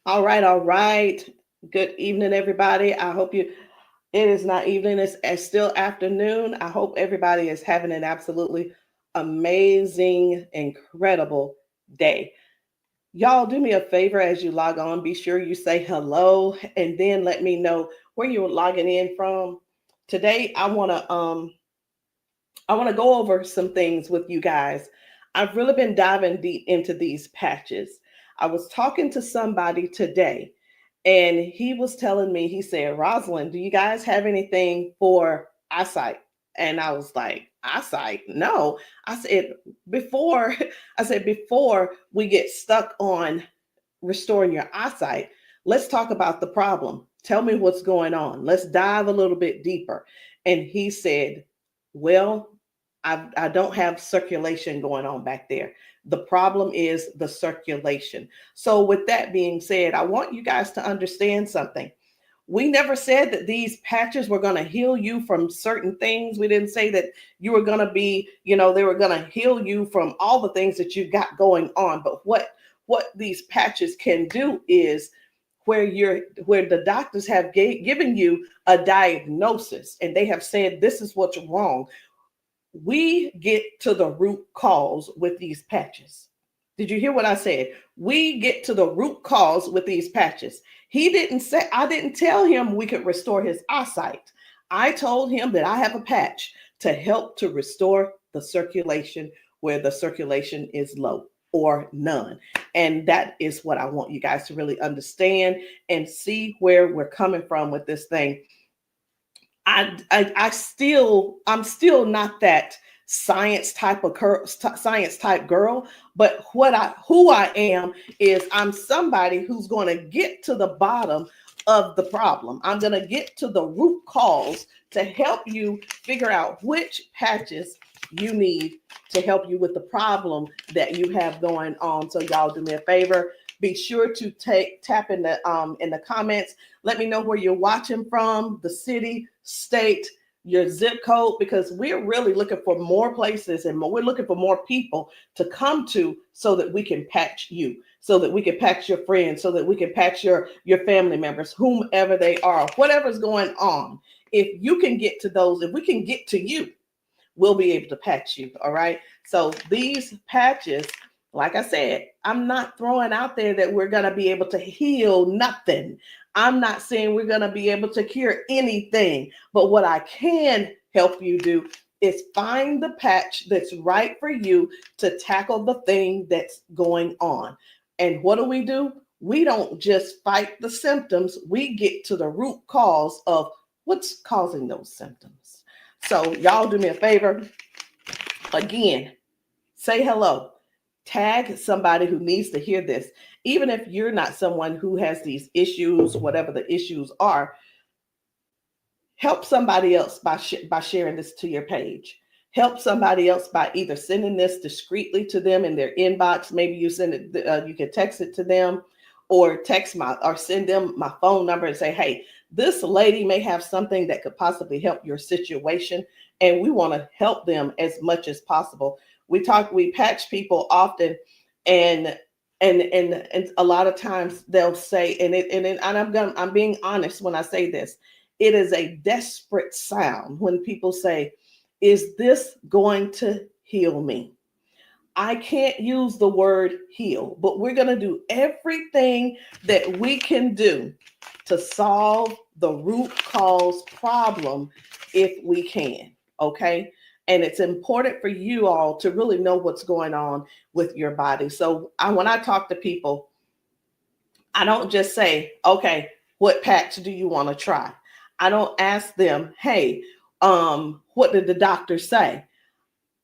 All right, all right. Good evening, everybody. I hope it is not evening, it's still afternoon. I hope everybody is having an absolutely amazing, incredible day. Y'all, do me a favor as you log on. Be sure you say hello and then let me know where you're logging in from. Today, I want to go over some things with you guys. I've really been diving deep into these patches. I was talking to somebody today, and he was telling me, he said, Rosalind, do you guys have anything for eyesight? And I was like, eyesight? No. I said, before, before we get stuck on restoring your eyesight, let's talk about the problem. Tell me what's going on. Let's dive a little bit deeper. And he said, well, I don't have circulation going on back there. The problem is the circulation. So, with that being said, I want you guys to understand something. We never said that these patches were going to heal you from certain things. We didn't say that you were going to be, they were going to heal you from all the things that you got going on. But what these patches can do is where the doctors have given you a diagnosis and they have said this is what's wrong. We get to the root cause with these patches. Did you hear what I said? We get to the root cause with these patches. He didn't say, I didn't tell him we could restore his eyesight. I told him that I have a patch to help to restore the circulation where the circulation is low or none. And that is what I want you guys to really understand and see where we're coming from with this thing. I'm still not that science type girl, but who I am is I'm somebody who's going to get to the bottom of the problem. I'm going to get to the root cause to help you figure out which patches you need to help you with the problem that you have going on. So y'all do me a favor. Be sure to tap in the comments. Let me know where you're watching from, the city, state, your zip code, because we're really looking for more places and we're looking for more people to come to so that we can patch you, so that we can patch your friends, so that we can patch your family members, whomever they are, whatever's going on. If you can get to those, if we can get to you, we'll be able to patch you. All right. So these patches, like I said, I'm not throwing out there that we're going to be able to heal nothing. I'm not saying we're going to be able to cure anything. But what I can help you do is find the patch that's right for you to tackle the thing that's going on. And what do? We don't just fight the symptoms, we get to the root cause of what's causing those symptoms. So, y'all do me a favor. Again, say hello. Tag somebody who needs to hear this. Even if you're not someone who has these issues, whatever the issues are, help somebody else by sharing this to your page. Help somebody else by either sending this discreetly to them in their inbox. Maybe you send it, you can text it to them, or send them my phone number and say, hey, this lady may have something that could possibly help your situation, and we want to help them as much as possible. We patch people often, and and a lot of times they'll say, I'm being honest when I say this, it is a desperate sound when people say, is this going to heal me? I can't use the word heal, but we're going to do everything that we can do to solve the root cause problem if we can. Okay. And it's important for you all to really know what's going on with your body. So when I talk to people, I don't just say, okay, what patch do you want to try? I don't ask them, hey, what did the doctor say?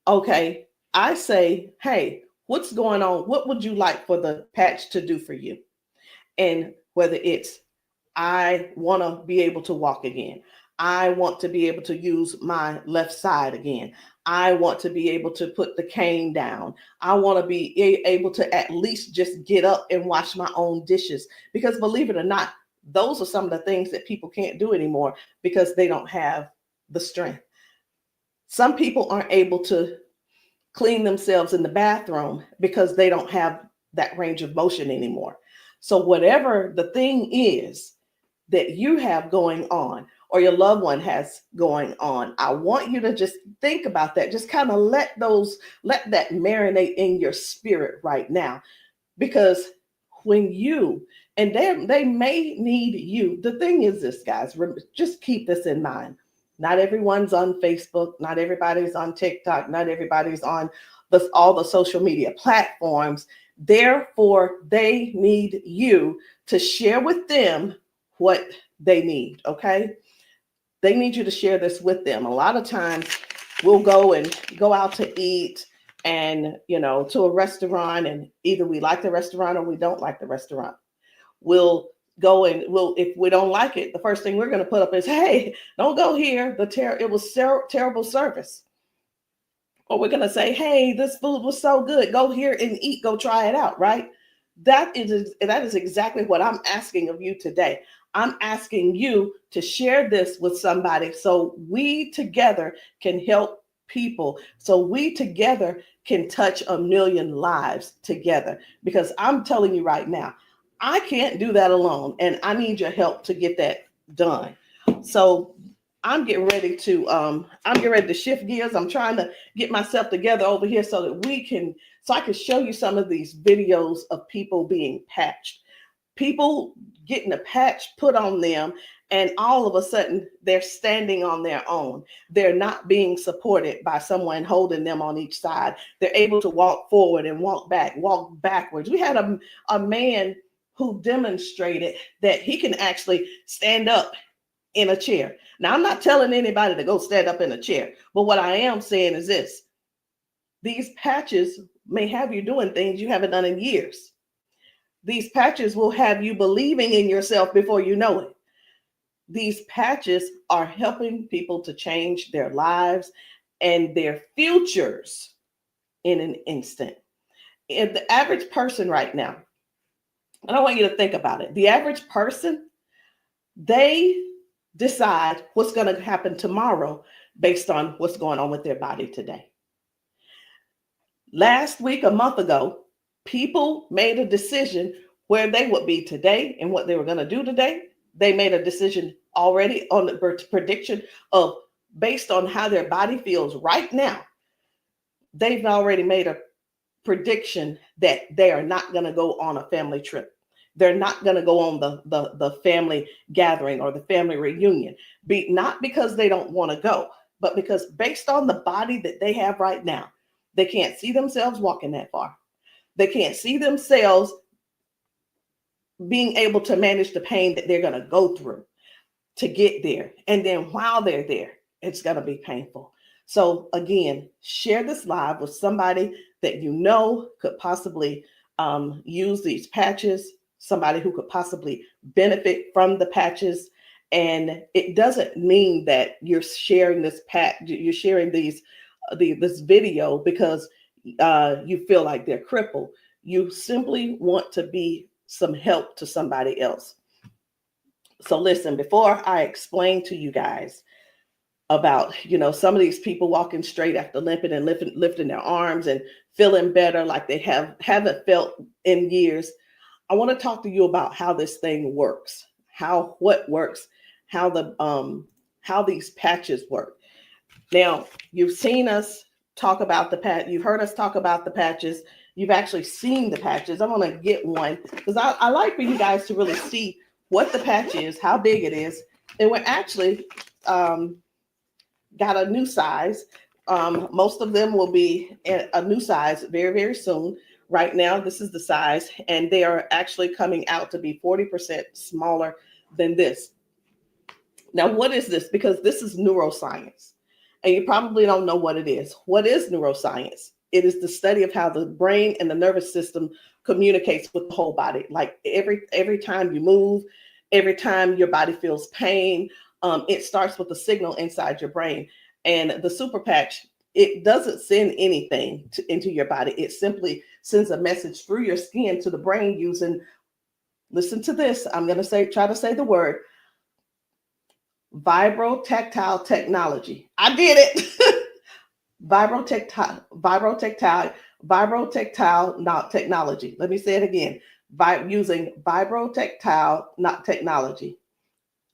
Okay, I say, hey, what's going on? What would you like for the patch to do for you? And whether it's, I want to be able to walk again. I want to be able to use my left side again. I want to be able to put the cane down. I want to be able to at least just get up and wash my own dishes. Because believe it or not, those are some of the things that people can't do anymore because they don't have the strength. Some people aren't able to clean themselves in the bathroom because they don't have that range of motion anymore. So whatever the thing is that you have going on or your loved one has going on, I want you to just think about that. Just kind of let that marinate in your spirit right now. Because when you, and they may need you. The thing is this, guys, just keep this in mind. Not everyone's on Facebook. Not everybody's on TikTok. Not everybody's on all the social media platforms. Therefore, they need you to share with them what they need, okay? They need you to share this with them. A lot of times we'll go out to eat and, to a restaurant, and either we like the restaurant or we don't like the restaurant. We'll go and if we don't like it, the first thing we're going to put up is, hey, don't go here. It was terrible service. Or we're going to say, hey, this food was so good. Go here and eat. Go try it out, right? That is exactly what I'm asking of you today. I'm asking you to share this with somebody so we together can help people, so we together can touch 1 million lives together. Because I'm telling you right now, I can't do that alone, and I need your help to get that done. So I'm getting ready to shift gears. I'm trying to get myself together over here so that I can show you some of these videos of people being patched, people getting a patch put on them, and all of a sudden they're standing on their own. They're not being supported by someone holding them on each side. They're able to walk forward and walk backwards. We had a man who demonstrated that he can actually stand up in a chair. Now, I'm not telling anybody to go stand up in a chair, but what I am saying is this: these patches may have you doing things you haven't done in years. These patches will have you believing in yourself before you know it. These patches are helping people to change their lives and their futures in an instant. And the average person right now, and I want you to think about it. The average person, they decide what's going to happen tomorrow based on what's going on with their body today. Last week, a month ago, people made a decision where they would be today and what they were going to do today. They made a decision already on the prediction of based on how their body feels right now. They've already made a prediction that they are not going to go on a family trip. They're not going to go on the family gathering or the family reunion. Not because they don't want to go, but because based on the body that they have right now, they can't see themselves walking that far. They can't see themselves being able to manage the pain that they're going to go through to get there. And then while they're there, it's going to be painful. So again, share this live with somebody that you know could possibly use these patches, somebody who could possibly benefit from the patches. And it doesn't mean that you're sharing this you're sharing this video because you feel like they're crippled. You simply want to be some help to somebody else. So listen, before I explain to you guys about, some of these people walking straight after limping and lifting their arms and feeling better like they haven't felt in years, I want to talk to you about how this thing works, what works, how these patches work. Now, you've seen us talk about you've heard us talk about the patches. You've actually seen the patches. I'm going to get one because I like for you guys to really see what the patch is, how big it is. And we're actually got a new size. Most of them will be a new size very, very soon. Right now, this is the size, and they are actually coming out to be 40% smaller than this. Now, what is this? Because this is neuroscience, and you probably don't know what it is. What is neuroscience? It is the study of how the brain and the nervous system communicates with the whole body. Like every time you move, every time your body feels pain, it starts with a signal inside your brain. And the super patch, it doesn't send anything into your body. It simply sends a message through your skin to the brain using, listen to this, I'm going to try to say the word, vibrotactile technology. I did it. Vibrotactile technology. Let me say it again. by using vibrotactile not technology.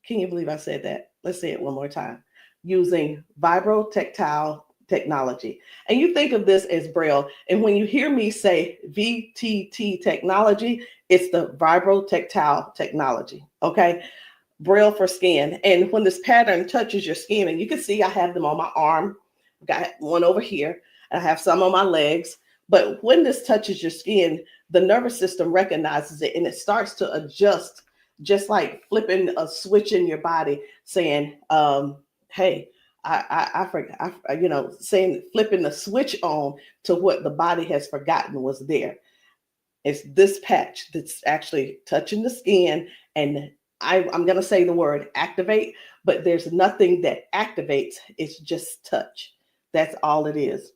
Can you believe I said that? Let's say it one more time. Using vibrotactile technology. And you think of this as Braille. And when you hear me say VTT technology, it's the vibrotactile technology. Okay. Braille for skin. And when this pattern touches your skin, and you can see I have them on my arm, got one over here, and I have some on my legs. But when this touches your skin, the nervous system recognizes it and it starts to adjust, just like flipping a switch in your body, saying, hey, I forgot, saying, flipping the switch on to what the body has forgotten was there. It's this patch that's actually touching the skin, and I'm going to say the word activate, but there's nothing that activates. It's just touch. That's all it is.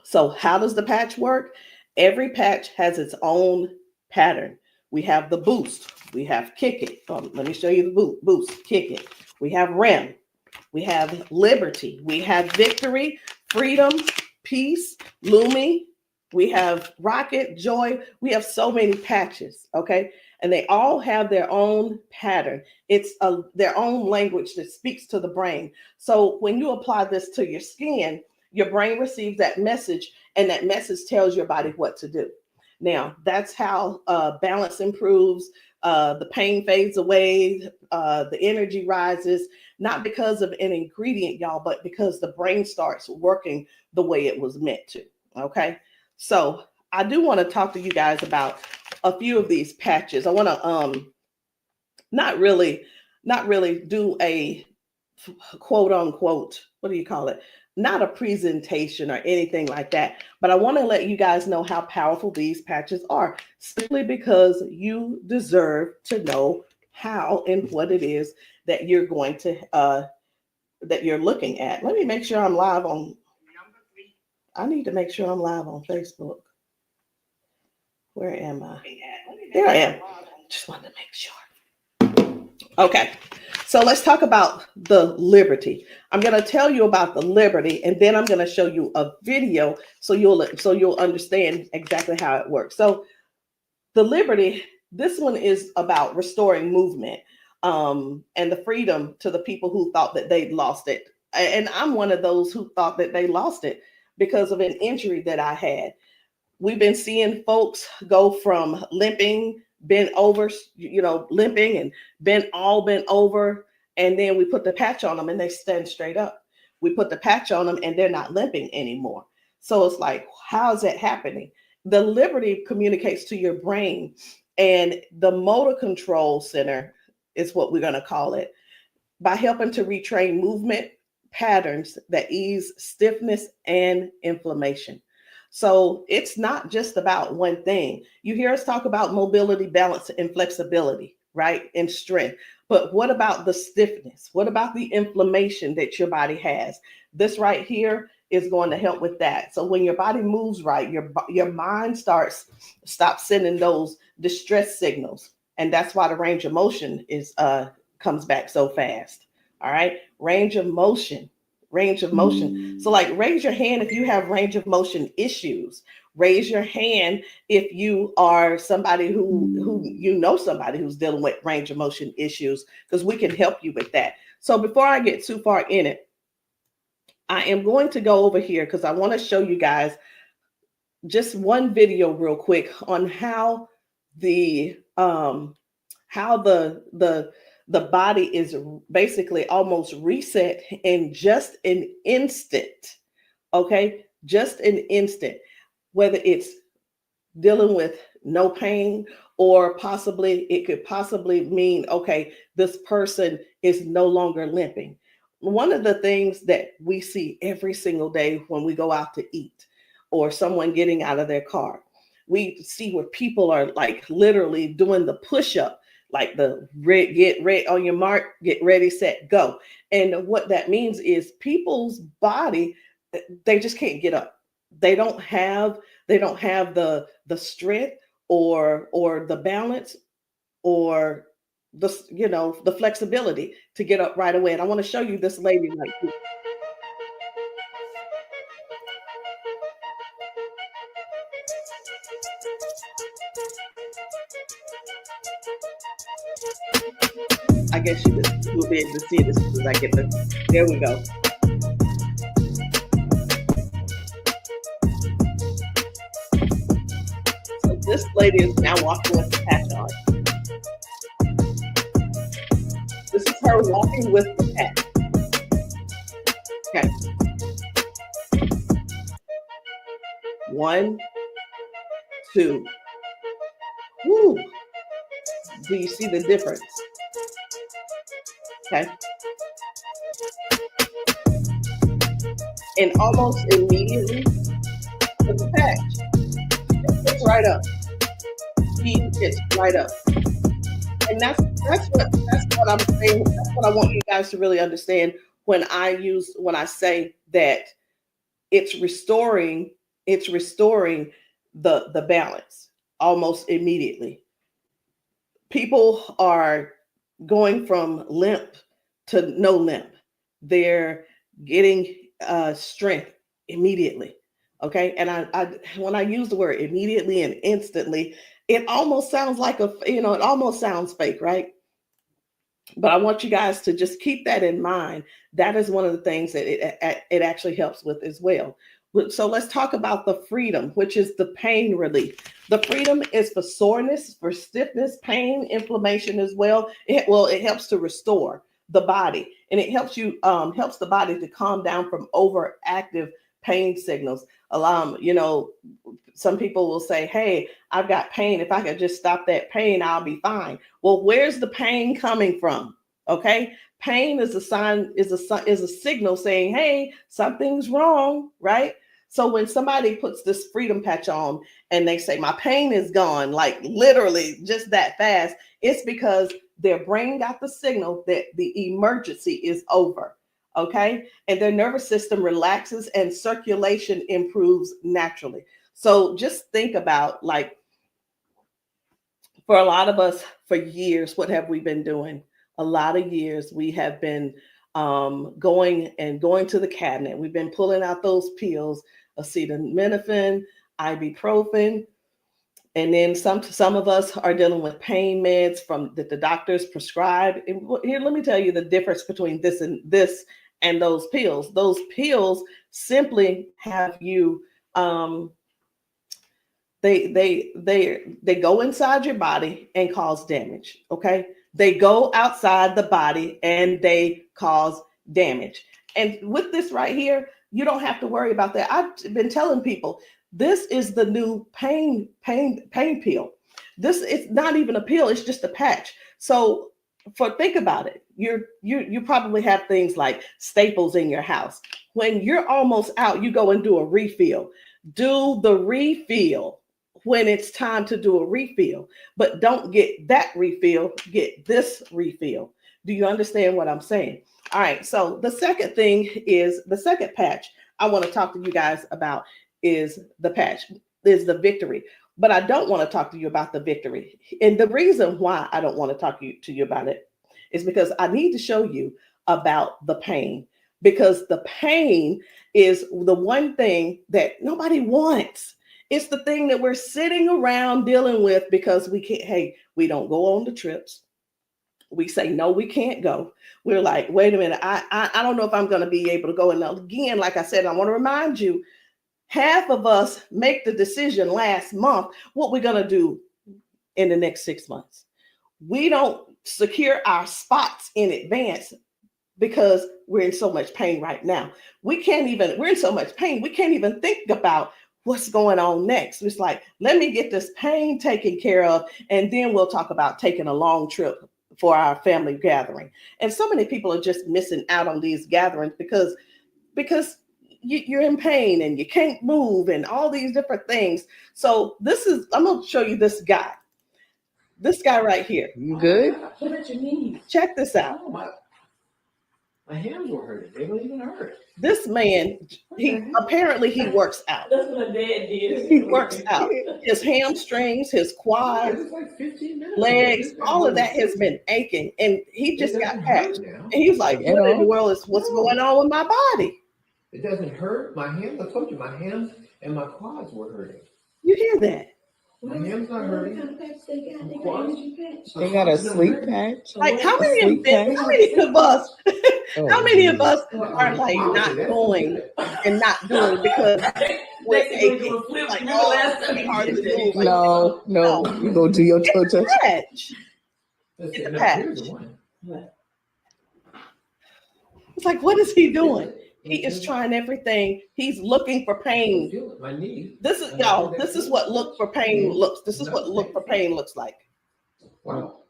So how does the patch work? Every patch has its own pattern. We have the boost. We have kick it. Let me show you the boost, kick it. We have REM. We have liberty. We have victory, freedom, peace, Lumi. We have rocket, joy. We have so many patches, okay? And they all have their own pattern. It's their own language that speaks to the brain. So when you apply this to your skin, your brain receives that message, and that message tells your body what to do. Now, that's how balance improves, the pain fades away, the energy rises, not because of an ingredient, y'all, but because the brain starts working the way it was meant to, okay? So I do want to talk to you guys about a few of these patches. I want to not really do a quote unquote, what do you call it? Not a presentation or anything like that, but I want to let you guys know how powerful these patches are, simply because you deserve to know how and what it is that you're going to that you're looking at. Let me make sure I'm live on. I need to make sure I'm live on Facebook. Where am I? There I am. Just wanted to make sure. Okay. So let's talk about the liberty. I'm going to tell you about the liberty, and then I'm going to show you a video so you'll understand exactly how it works. So the liberty, this one is about restoring movement and the freedom to the people who thought that they'd lost it. And I'm one of those who thought that they lost it because of an injury that I had. We've been seeing folks go from limping, bent over, limping and bent over. And then we put the patch on them and they stand straight up. We put the patch on them and they're not limping anymore. So it's like, how is that happening? The liberty communicates to your brain, and the motor control center is what we're going to call it, by helping to retrain movement patterns that ease stiffness and inflammation. So it's not just about one thing. You hear us talk about mobility, balance, and flexibility, right? And strength. But what about the stiffness? What about the inflammation that your body has? This right here is going to help with that. So when your body moves right, your mind stops sending those distress signals. And that's why the range of motion comes back so fast. All right. Range of motion. So like, raise your hand if you have range of motion issues. Raise your hand if you are somebody who somebody who's dealing with range of motion issues, because we can help you with that. So before I get too far in it, I am going to go over here because I want to show you guys just one video real quick on how the body is basically almost reset in just an instant. Okay, just an instant. Whether it's dealing with no pain, or it could possibly mean, okay, this person is no longer limping. One of the things that we see every single day when we go out to eat, or someone getting out of their car, we see where people are like literally doing the push-up, like the get ready on your mark, get ready, set, go. And what that means is people's body, they just can't get up. They don't have the strength or the balance or the flexibility to get up right away. And I want to show you this lady right here. I guess you will be able to see it as soon as I get the. There we go. So this lady is now walking with the patch on. This is her walking with the patch. Okay. 1, 2. Woo. Do you see the difference? Okay. And almost immediately with the patch, it's right up. It's right up. And that's what I'm saying. That's what I want you guys to really understand when I say that it's restoring the balance almost immediately. People are going from limp to no limp. They're getting strength immediately. Okay. And I when I use the word immediately and instantly, it almost sounds like it almost sounds fake, right? But I want you guys to just keep that in mind. That is one of the things that it actually helps with as well. So let's talk about the freedom, which is the pain relief. The freedom is for soreness, for stiffness, pain, inflammation as well. It helps to restore the body, and it helps the body to calm down from overactive pain signals. Some people will say, "Hey, I've got pain. If I could just stop that pain, I'll be fine." Well, where's the pain coming from? Okay, pain is a sign, is a signal saying, "Hey, something's wrong," right? So when somebody puts this freedom patch on and they say, "My pain is gone," like literally just that fast, it's because their brain got the signal that the emergency is over. Okay, and their nervous system relaxes and circulation improves naturally. So just think about, like, for a lot of us, for years, what have we been doing? A lot of years we have been going to the cabinet. We've been pulling out those pills, acetaminophen, ibuprofen, and then some of us are dealing with pain meds from that the doctors prescribe. And here, let me tell you the difference between this and those pills. Those pills simply have you they go inside your body and cause damage. Okay, they go outside the body and they cause damage. And with this right here, you don't have to worry about that. I've been telling people this is the new pain pill. This is not even a pill; it's just a patch. So, think about it. You probably have things like staples in your house. When you're almost out, you go and do a refill. Do the refill when it's time to do a refill, but don't get that refill, get this refill. Do you understand what I'm saying? All right, so the second patch I want to talk to you guys about is the victory. But I don't want to talk to you about the victory. And the reason why I don't want to talk to you about it is because I need to show you about the pain, because the pain is the one thing that nobody wants. It's the thing that we're sitting around dealing with because we don't go on the trips. We say, no, we can't go. We're like, wait a minute, I don't know if I'm going to be able to go. And again, like I said, I want to remind you, half of us make the decision last month what we're going to do in the next 6 months. We don't secure our spots in advance because we're in so much pain right now. We're in so much pain, we can't even think about what's going on next. It's like, let me get this pain taken care of, and then we'll talk about taking a long trip for our family gathering. And so many people are just missing out on these gatherings because you're in pain and you can't move and all these different things. So I'm going to show you this guy right here. You good? What did you need? Check this out. Oh, my hands were hurting. They don't even hurt. This man, apparently he works out. That's what my dad did. He works out. His hamstrings, his quads, like 15 minutes legs, all of that has been aching. And he just got patched. And he was like, what in the world is what's going on with my body? It doesn't hurt. My hands, I told you, my hands and my quads were hurting. You hear that? My hand's not hurting. What kind of patch they got? They got Quads? energy patch. They got a sleep patch. Like how A many sleep patch. how many of us Oh, how many of geez. us are like not going and not doing because we're aching? Like, oh, it's gonna be hard to move. Like, No, you go do your toe touch. patch. Let's It's see, a no, patch. here's the one. It's like, what is he doing? He is trying everything. He's looking for pain. Feel it, my knee. This is y'all. This is what look for pain looks. This is what look for pain looks like. Wow.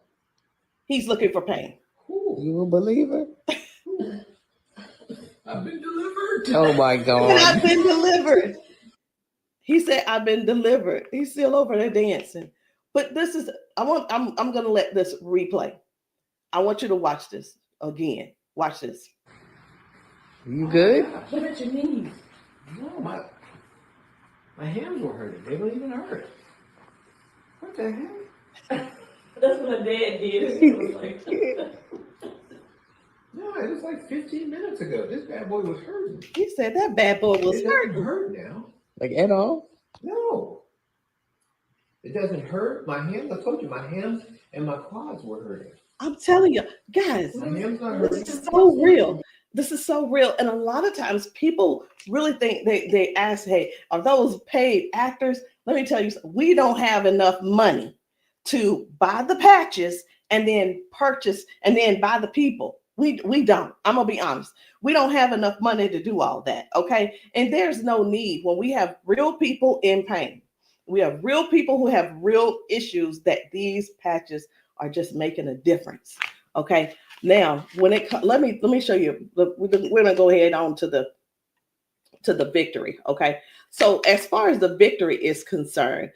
He's looking for pain. You a believer? I've been delivered. Oh my And God. I've been delivered. He said, "I've been delivered." He's still over there dancing. But this is. I'm gonna let this replay. I want you to watch this again. Watch this. You good? What about your knees? No, my hands were hurting. They don't even hurt. What the heck? That's what my dad did. It was like, No, it was like 15 minutes ago. This bad boy was hurting. He said that bad boy was It doesn't hurting. hurt now. Like at all? No. It doesn't hurt. My hands, I told you, my hands and my quads were hurting. I'm telling you, guys, My hands not this hurting. is so real. This is so real. And a lot of times people really think they ask, hey, are those paid actors? Let me tell you, we don't have enough money to buy the patches and then purchase and then buy the people. We don't. I'm gonna be honest. We don't have enough money to do all that. Okay. And there's no need when we have real people in pain. We have real people who have real issues that these patches are just making a difference. Okay. Now, when it let me show you. We're gonna go ahead on to the victory. Okay. So as far as the victory is concerned,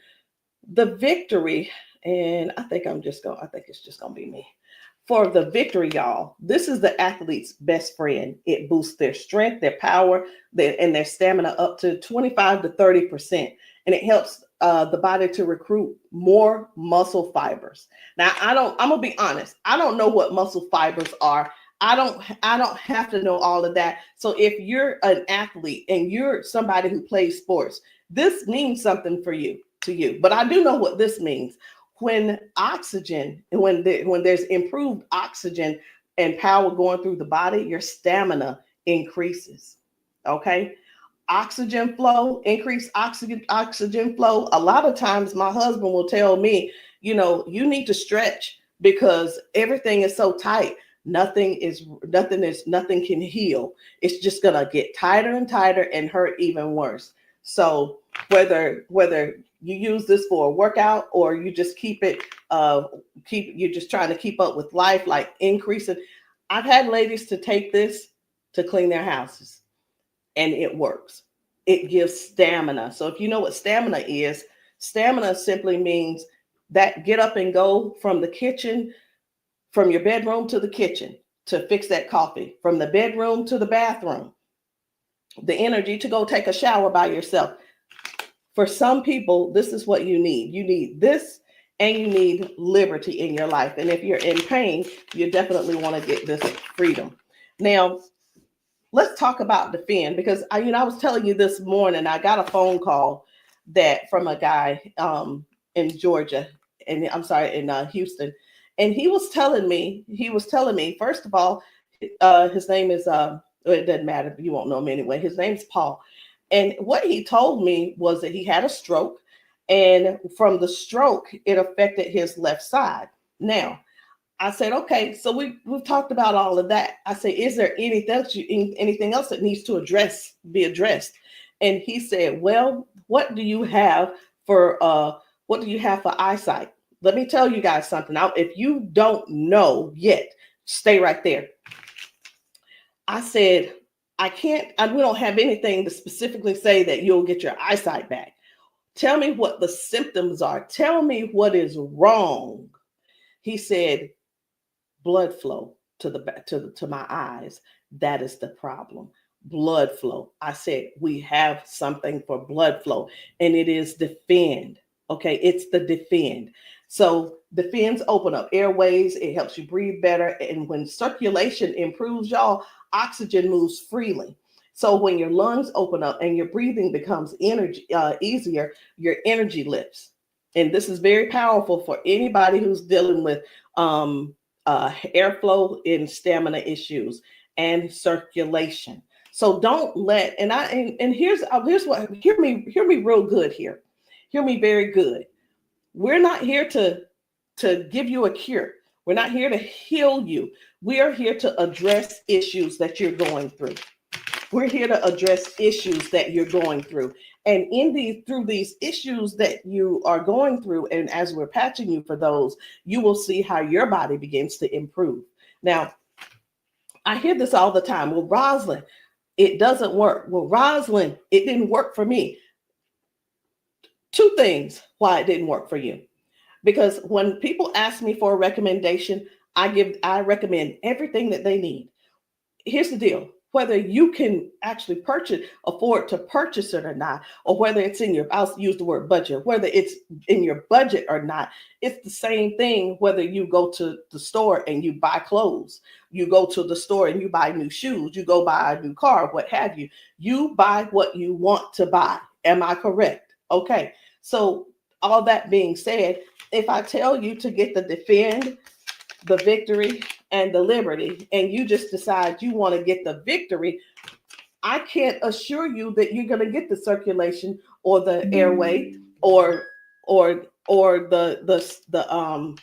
the victory, and I think it's just gonna be me. For the victory, y'all, this is the athlete's best friend. It boosts their strength, their power, and their stamina up to 25 to 30%. And it helps the body to recruit more muscle fibers. Now, I'm gonna be honest. I don't know what muscle fibers are. I don't have to know all of that. So if you're an athlete and you're somebody who plays sports, this means something to you. But I do know what this means. When oxygen, when there's improved oxygen and power going through the body, your stamina increases. Okay. Oxygen flow, increased oxygen flow. A lot of times my husband will tell me, you need to stretch because everything is so tight. Nothing can heal. It's just gonna get tighter and tighter and hurt even worse. So whether you use this for a workout or you just you're just trying to keep up with life, like increasing. I've had ladies to take this to clean their houses and it works. It gives stamina. So if you know what stamina simply means that get up and go from the kitchen, from your bedroom to the kitchen to fix that coffee, from the bedroom to the bathroom, the energy to go take a shower by yourself. For some people, this is what you need. You need this and you need liberty in your life. And if you're in pain, you definitely want to get this freedom. Now, let's talk about defend, because I was telling you this morning, I got a phone call from a guy in Georgia, and I'm sorry, in Houston. And he was telling me, first of all, his name is, it doesn't matter, you won't know him anyway. His name's Paul. And what he told me was that he had a stroke, and from the stroke, it affected his left side. Now, I said, okay, so we've talked about all of that. I said, is there anything else that needs to be addressed? And he said, well, what do you have for eyesight? Let me tell you guys something. Now, if you don't know yet, stay right there. I said, we don't have anything to specifically say that you'll get your eyesight back. Tell me what the symptoms are. Tell me what is wrong. He said, blood flow to my eyes. That is the problem. Blood flow. I said, we have something for blood flow, and it is defend. Okay, it's the defend. So defends open up airways. It helps you breathe better. And when circulation improves, y'all, oxygen moves freely. So when your lungs open up and your breathing becomes easier, your energy lifts. and this is very powerful for anybody who's dealing with airflow and stamina issues and circulation. So don't let, and here's what, hear me real good here. Hear me very good. We're not here to give you a cure. We're not here to heal you. We are here to address issues that you're going through. We're here to address issues that you're going through. And through these issues that you are going through, and as we're patching you for those, you will see how your body begins to improve. Now, I hear this all the time. Well, Rosalind, it doesn't work. Well, Rosalind, it didn't work for me. Two things why it didn't work for you. Because when people ask me for a recommendation, I recommend everything that they need. Here's the deal. Whether you can actually afford to purchase it or not, or whether it's I'll use the word budget, whether it's in your budget or not, it's the same thing whether you go to the store and you buy clothes, you go to the store and you buy new shoes, you go buy a new car, what have you. You buy what you want to buy. Am I correct? Okay. So all that being said, if I tell you to get the Defend, the Victory, and the Liberty, and you just decide you want to get the Victory, I can't assure you that you're going to get the circulation or the airway or the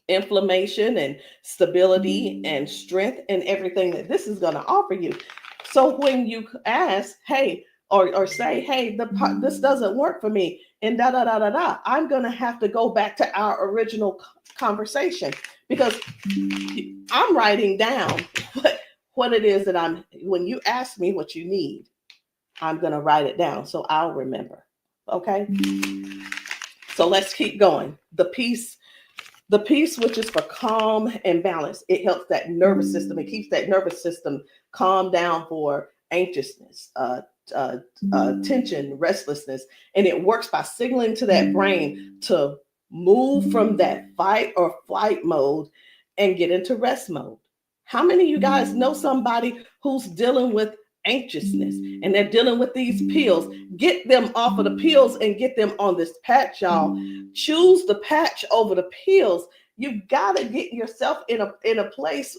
inflammation and stability and strength and everything that this is going to offer you. So when you ask, hey, or say, hey, this doesn't work for me, and I'm going to have to go back to our original conversation, because I'm writing down what it is that when you ask me what you need, I'm going to write it down so I'll remember. Okay. So let's keep going. The peace, which is for calm and balance. It helps that nervous system. It keeps that nervous system calm down for anxiousness, tension, restlessness. And it works by signaling to that brain to move from that fight or flight mode and get into rest mode. How many of you guys know somebody who's dealing with anxiousness and they're dealing with these pills? Get them off of the pills and get them on this patch, y'all. Choose the patch over the pills. You've got to get yourself in a place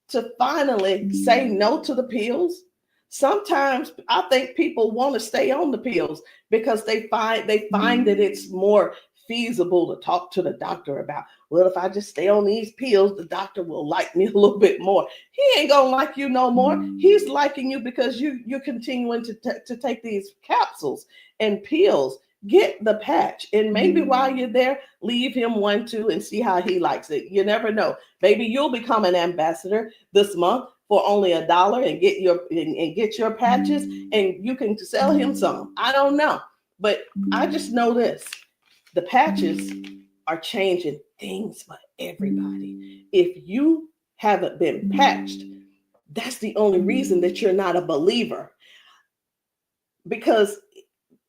to finally say no to the pills. Sometimes I think people want to stay on the pills because they find that it's more feasible to talk to the doctor about, well, if I just stay on these pills, the doctor will like me a little bit more. He ain't gonna like you no more. He's liking you because you're continuing to take these capsules and pills. Get the patch, and maybe while you're there, leave him one too and see how he likes it. You never know. Maybe you'll become an ambassador this month for only $1 and get your patches, and you can sell him some. I don't know, but I just know this. The patches are changing things for everybody. If you haven't been patched, that's the only reason that you're not a believer. Because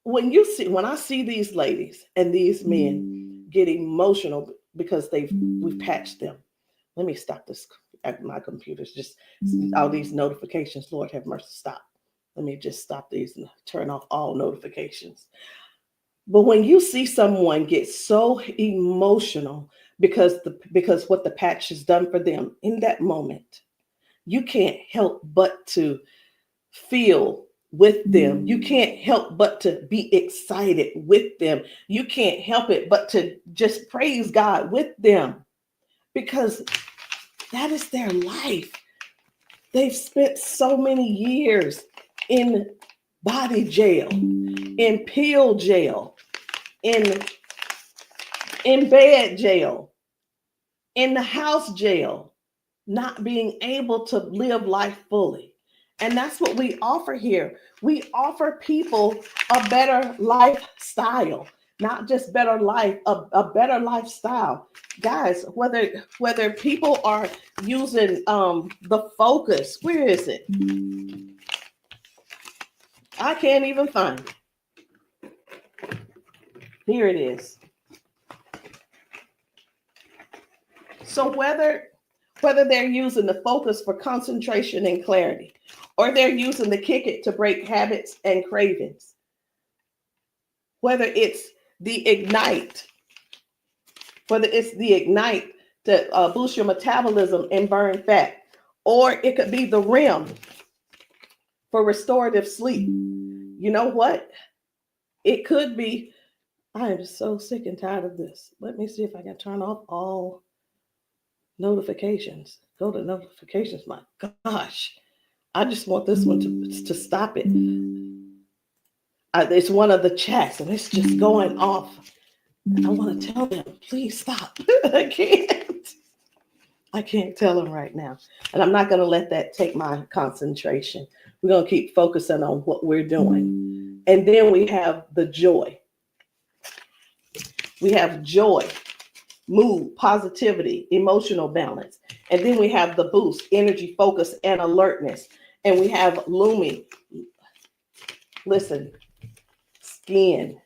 when I see these ladies and these men get emotional because we've patched them. Let me stop this. My computer's just all these notifications. Lord have mercy, stop. Let me just stop these and turn off all notifications. But when you see someone get so emotional because what the patch has done for them in that moment, you can't help but to feel with them. You can't help but to be excited with them. You can't help it but to just praise God with them, because that is their life. They've spent so many years in body jail, in pill jail, in bed jail, in the house jail, not being able to live life fully. And that's what we offer here. We offer people a better lifestyle, not just better life, a better lifestyle. Guys, whether people are using the Focus, where is it? I can't even find it. Here it is. So whether they're using the Focus for concentration and clarity, or they're using the Kick It to break habits and cravings, whether it's the Ignite. It's the Ignite to boost your metabolism and burn fat. Or it could be the REM for restorative sleep. You know what? It could be, I am so sick and tired of this. Let me see if I can turn off all notifications. Go to notifications. My gosh. I just want this one to stop it. It's one of the chats and it's just going off. I want to tell them, please stop. I can't tell them right now. And I'm not going to let that take my concentration. We're going to keep focusing on what we're doing. And then we have the joy. We have joy, mood, positivity, emotional balance. And then we have the boost, energy, focus, and alertness. And we have Lumi. Listen, skin,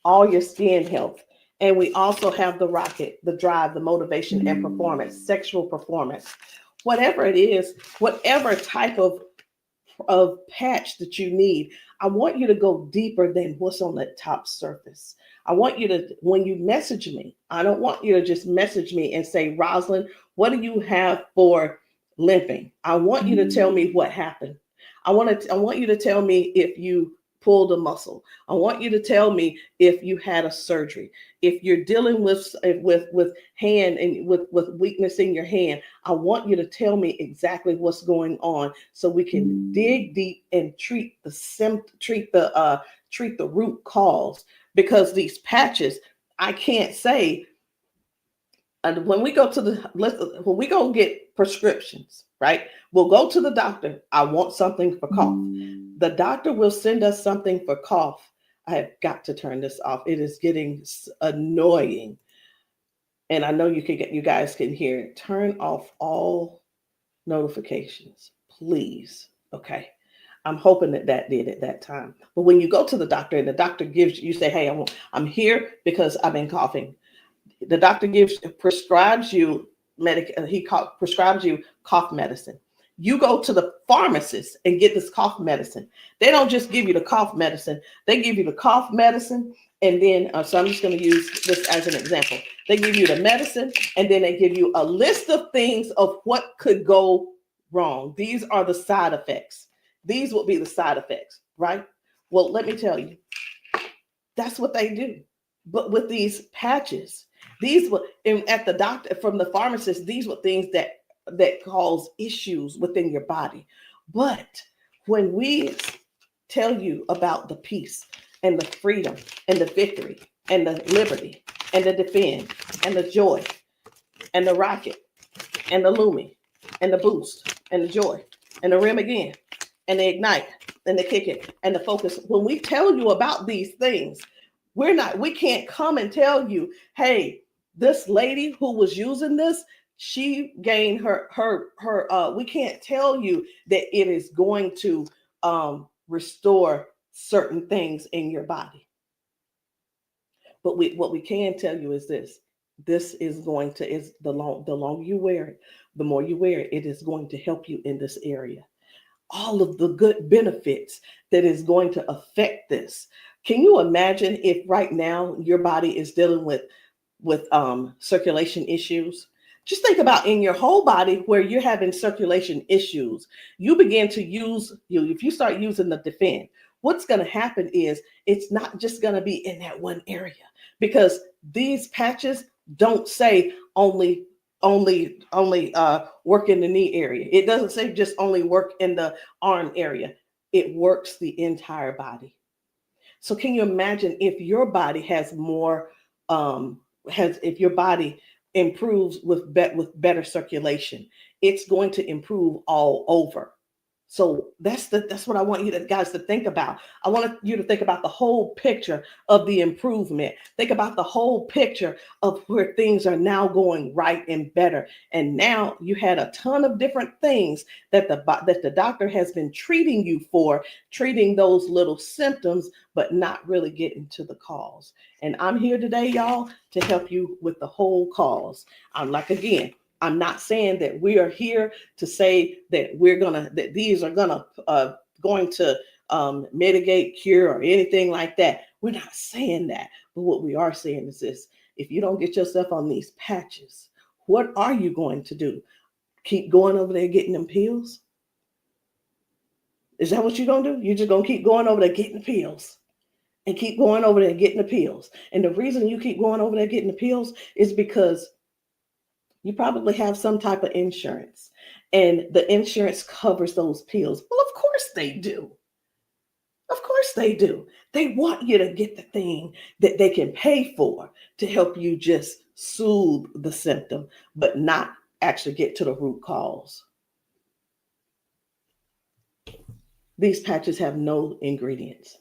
all your skin health. And we also have the rocket, the drive, the motivation and performance, sexual performance. Whatever it is, whatever type of patch that you need, I want you to go deeper than what's on the top surface. I want you to, when you message me, I don't want you to just message me and say, Rosalind, what do you have for limping? I want you to tell me what happened. I want you to tell me if you pulled a muscle. I want you to tell me if you had a surgery. If you're dealing with hand and with weakness in your hand, I want you to tell me exactly what's going on so we can dig deep and treat the root cause. Because these patches, I can't say. And when we go get prescriptions, right? We'll go to the doctor. I want something for cough. The doctor will send us something for cough. I have got to turn this off. It is getting annoying. And I know you guys can hear it. Turn off all notifications, please. Okay. I'm hoping that did at that time. But when you go to the doctor and the doctor gives you say, hey, I'm here because I've been coughing. The doctor prescribes you prescribes you cough medicine. You go to the pharmacist and get this cough medicine. They don't just give you the cough medicine. They give you the cough medicine. And then, so I'm just going to use this as an example. They give you the medicine and then they give you a list of things of what could go wrong. These are the side effects. These will be the side effects, right? Well, let me tell you, that's what they do. But with these patches, at the doctor, from the pharmacist, these were things that cause issues within your body. But when we tell you about the peace and the freedom and the victory and the liberty and the defend and the joy and the rocket and the Lumi and the boost and the joy and the REM again and the ignite and the kick it and the focus, when we tell you about these things, we can't come and tell you, hey, this lady who was using this, she gained we can't tell you that it is going to restore certain things in your body. But what we can tell you is this is going to, the longer you wear it, the more you wear it, it is going to help you in this area. All of the good benefits that is going to affect this. Can you imagine if right now your body is dealing with circulation issues? Just think about in your whole body where you're having circulation issues. You begin to if you start using the defend, what's going to happen is it's not just going to be in that one area, because these patches don't say only work in the knee area. It doesn't say just only work in the arm area. It works the entire body. So can you imagine if your body has more, if your body improves with better circulation, it's going to improve all over. So that's what I want you guys to think about. I want you to think about the whole picture of the improvement. Think about the whole picture of where things are now going right and better. And now you had a ton of different things that the doctor has been treating you for, treating those little symptoms, but not really getting to the cause. And I'm here today, y'all, to help you with the whole cause. I'm not saying that we are here to say that these are going to mitigate, cure, or anything like that. We're not saying that. But what we are saying is this: if you don't get yourself on these patches, what are you going to do? Keep going over there getting them pills? Is that what you're going to do? You're just going to keep going over there getting pills and keep going over there getting the pills. And the reason you keep going over there getting the pills is because you probably have some type of insurance, and the insurance covers those pills. Well, of course they do. Of course they do. They want you to get the thing that they can pay for to help you just soothe the symptom, but not actually get to the root cause. These patches have no ingredients,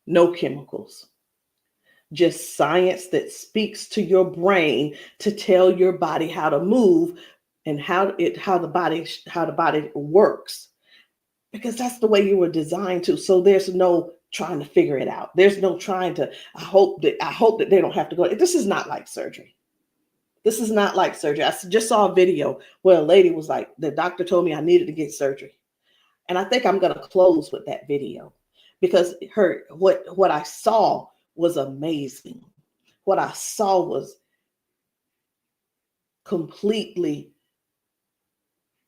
no chemicals, just science that speaks to your brain to tell your body how to move and how the body works. Because that's the way you were designed to. So there's no trying to figure it out. There's no trying to, I hope that they don't have to go. This is not like surgery. This is not like surgery. I just saw a video where a lady was like, the doctor told me I needed to get surgery. And I think I'm going to close with that video because what I saw was amazing. What I saw was completely,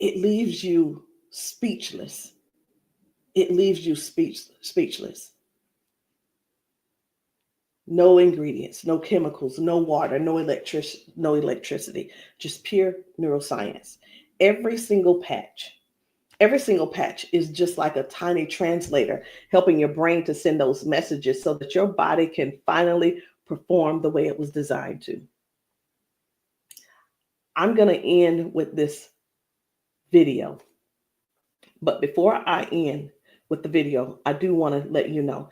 it leaves you speechless. It leaves you speechless. No ingredients, no chemicals, no water, no electricity, just pure neuroscience. Every single patch is just like a tiny translator, helping your brain to send those messages so that your body can finally perform the way it was designed to. I'm going to end with this video. But before I end with the video, I do want to let you know,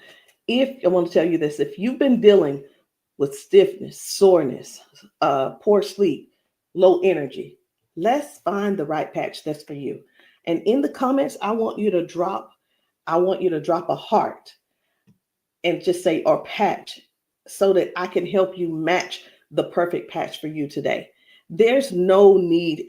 if you've been dealing with stiffness, soreness, poor sleep, low energy, let's find the right patch that's for you. And in the comments, I want you to drop a heart and just say, or patch, so that I can help you match the perfect patch for you today. There's no need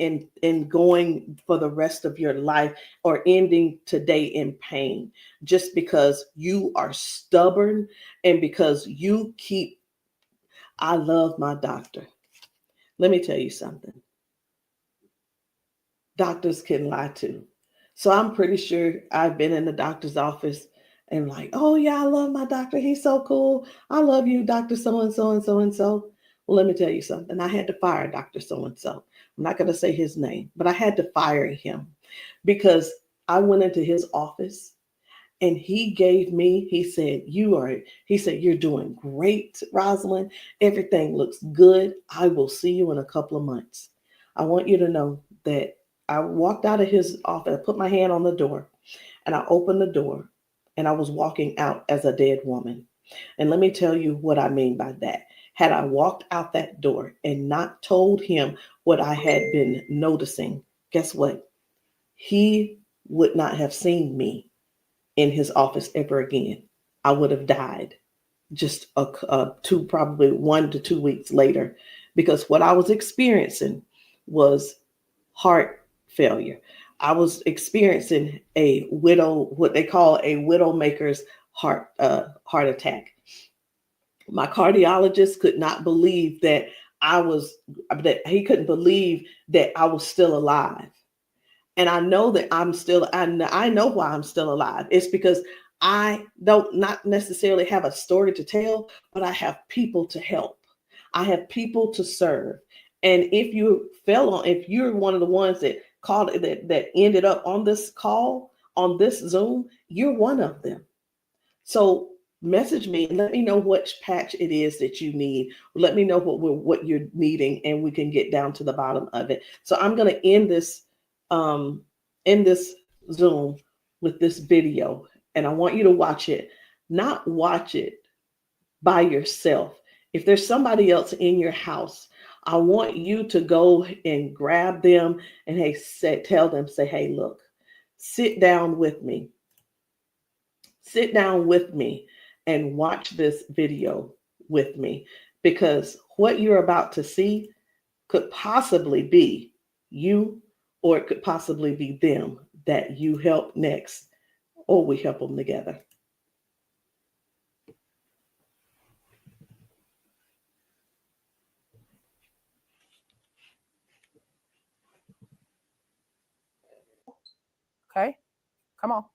in going for the rest of your life or ending today in pain just because you are stubborn and because I love my doctor. Let me tell you something. Doctors can lie too. So I'm pretty sure I've been in the doctor's office and like, oh yeah, I love my doctor. He's so cool. I love you, Dr. So-and-so and so-and-so. Well, let me tell you something. I had to fire Dr. So-and-so. I'm not going to say his name, but I had to fire him because I went into his office and he said, you're doing great, Rosalind. Everything looks good. I will see you in a couple of months. I want you to know that I walked out of his office, I put my hand on the door and I opened the door and I was walking out as a dead woman. And let me tell you what I mean by that. Had I walked out that door and not told him what I had been noticing, guess what? He would not have seen me in his office ever again. I would have died just probably 1 to 2 weeks later, because what I was experiencing was heart failure. I was experiencing what they call a widowmaker's heart attack. My cardiologist could not believe that he couldn't believe that I was still alive. And I know that I know why I'm still alive. It's because I don't not necessarily have a story to tell, but I have people to help. I have people to serve. And if you're one of the ones that called that ended up on this call, on this Zoom, you're one of them. So message me and let me know which patch it is that you need. Let me know what you're needing, and we can get down to the bottom of it. So I'm going to end this Zoom with this video, and I want you to watch it. Not watch it by yourself. If there's somebody else in your house, I want you to go and grab them and tell them, hey, look, sit down with me. Sit down with me and watch this video with me, because what you're about to see could possibly be you, or it could possibly be them that you help next or we help them together. Okay, come on.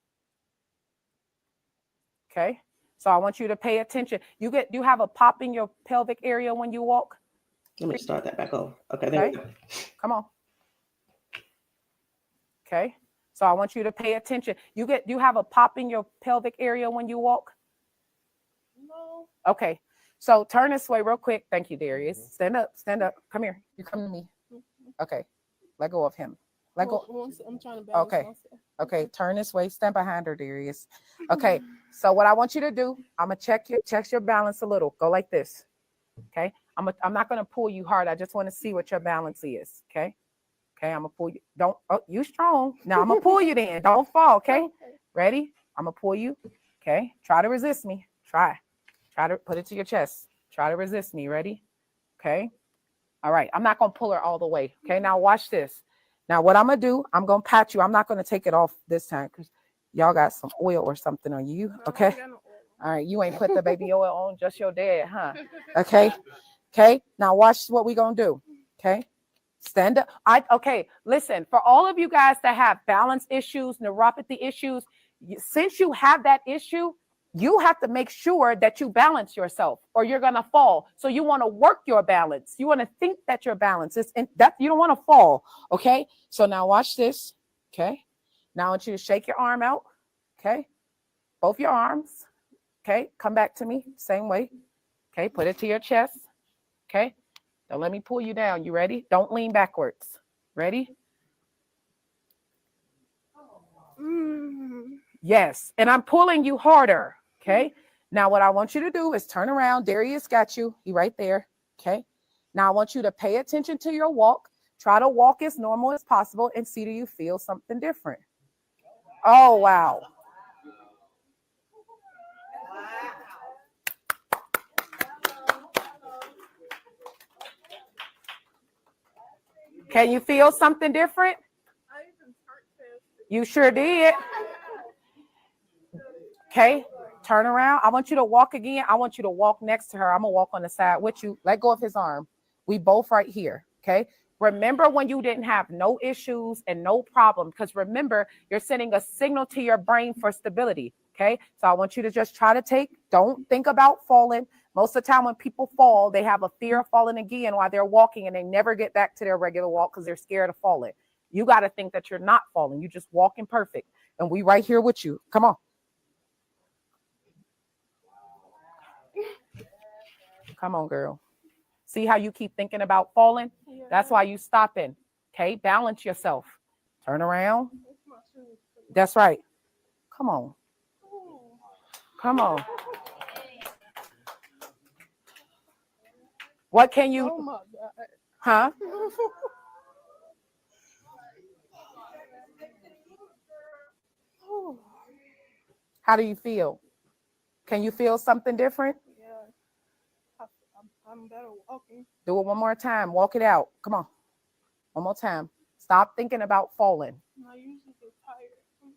Okay, so I want you to pay attention. You have a pop in your pelvic area when you walk? Let me start that back over. Okay, there we go. Come on. Okay, so I want you to pay attention. You have a pop in your pelvic area when you walk? No. Okay, so turn this way real quick. Thank you, Darius. Stand up, come here. You come to me. Okay, let go of him. Let go. I'm trying to balance Okay. myself. Okay, turn this way. Stand behind her, Darius. Okay, so what I want you to do, I'm gonna check your balance a little. Go like this. Okay, I'm not gonna pull you hard. I just want to see what your balance is. Okay, I'm gonna pull you. You strong. Now I'm gonna pull you. Then don't fall. Okay, ready? I'm gonna pull you. Okay, try to resist me. Try to put it to your chest. Try to resist me. Ready? Okay. All right. I'm not gonna pull her all the way. Okay. Now watch this. Now, what I'm going to do, I'm going to pat you. I'm not going to take it off this time because y'all got some oil or something on you. Okay. All right. You ain't put the baby oil on, just your dad, huh? Okay. Okay. Now, watch what we going to do. Okay. Stand up. Okay. Listen, for all of you guys that have balance issues, neuropathy issues, since you have that issue, you have to make sure that you balance yourself or you're going to fall. So you want to work your balance. You want to think that your balance is that you don't want to fall. Okay. So now watch this. Okay. Now I want you to shake your arm out. Okay. Both your arms. Okay. Come back to me. Same way. Okay. Put it to your chest. Okay. Don't let me pull you down. You ready? Don't lean backwards. Ready? Yes. And I'm pulling you harder. Okay. Now what I want you to do is turn around. Darius got you. He right there. Okay. Now I want you to pay attention to your walk. Try to walk as normal as possible and see, do you feel something different? Oh, wow. Can you feel something different? You sure did. Okay. Turn around. I want you to walk again. I want you to walk next to her. I'm going to walk on the side with you. Let go of his arm. We both right here. Okay. Remember when you didn't have no issues and no problem, because remember, you're sending a signal to your brain for stability. Okay. So I want you to just try to don't think about falling. Most of the time when people fall, they have a fear of falling again while they're walking and they never get back to their regular walk because they're scared of falling. You got to think that you're not falling. You're just walking perfect. And we right here with you. Come on. Come on, girl. See how you keep thinking about falling? Yeah. That's why you stopping. Okay, balance yourself. Turn around. That's right. Come on. Come on. What can you? Oh my God. Huh? How do you feel? Can you feel something different? I'm better walking. Do it one more time. Walk it out. Come on. One more time. Stop thinking about falling. I usually get tired.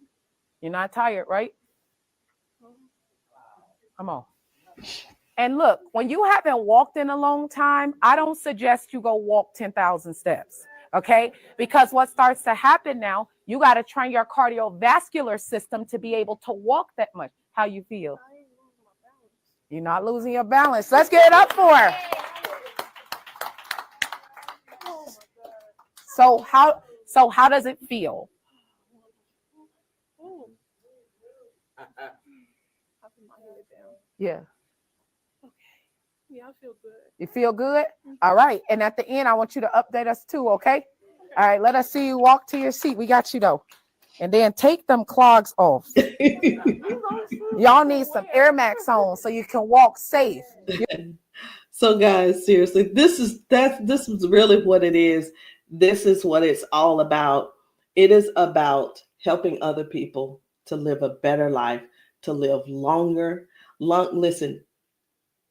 You're not tired, right? Come on. And look, when you haven't walked in a long time, I don't suggest you go walk 10,000 steps. Okay? Because what starts to happen now, you got to train your cardiovascular system to be able to walk that much. How you feel? You're not losing your balance. Let's get it up for her. So how does it feel? Yeah. Okay. Yeah, I feel good. You feel good? All right. And at the end, I want you to update us too, okay? All right, let us see you walk to your seat. We got you though. And then take them clogs off. Y'all need some Air Max on so you can walk safe. So guys, seriously, this is really what it is. This is what it's all about. It is about helping other people to live a better life, to live longer. Listen,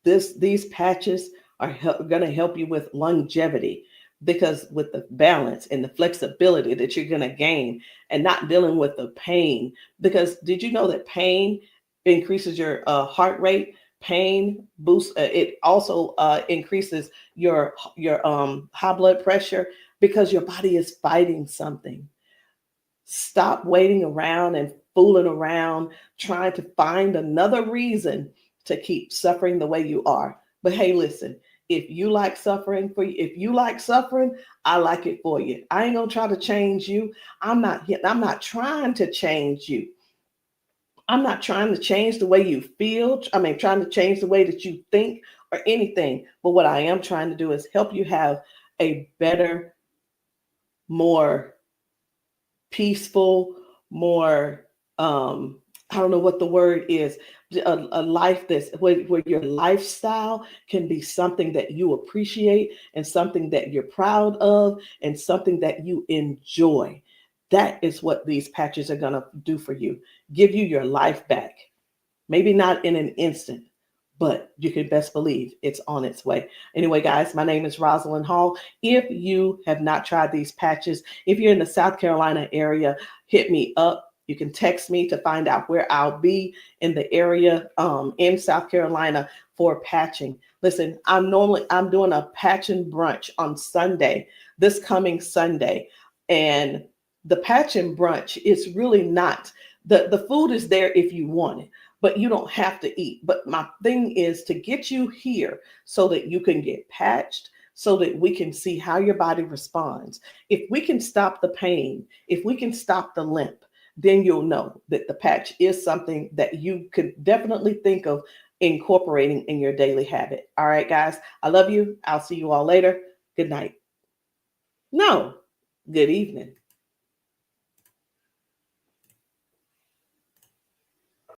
these patches are going to help you with longevity. because with the balance and the flexibility that you're going to gain and not dealing with the pain, because did you know that pain increases your heart rate? Pain boosts, it also increases your high blood pressure because your body is fighting something. Stop waiting around and fooling around trying to find another reason to keep suffering the way you are. But hey, listen, if you like suffering if you like suffering, I like it for you. I ain't gonna try to change you. I'm not trying to change you. I'm not trying to change the way you feel. Trying to change the way that you think or anything. But what I am trying to do is help you have a better, more peaceful, more I don't know what the word is, a life that's where your lifestyle can be something that you appreciate and something that you're proud of and something that you enjoy. That is what these patches are going to do for you. Give you your life back. Maybe not in an instant, but you can best believe it's on its way. Anyway, guys, my name is Rosalind Hall. If you have not tried these patches, if you're in the South Carolina area, hit me up. You can text me to find out where I'll be in the area in South Carolina for patching. Listen, I'm doing a patching brunch on Sunday, this coming Sunday. And the patching brunch is really not, the food is there if you want it, but you don't have to eat. But my thing is to get you here so that you can get patched, so that we can see how your body responds. If we can stop the pain, if we can stop the limp, then you'll know that the patch is something that you could definitely think of incorporating in your daily habit. All right, guys, I love you. I'll see you all later. Good night. No, good evening.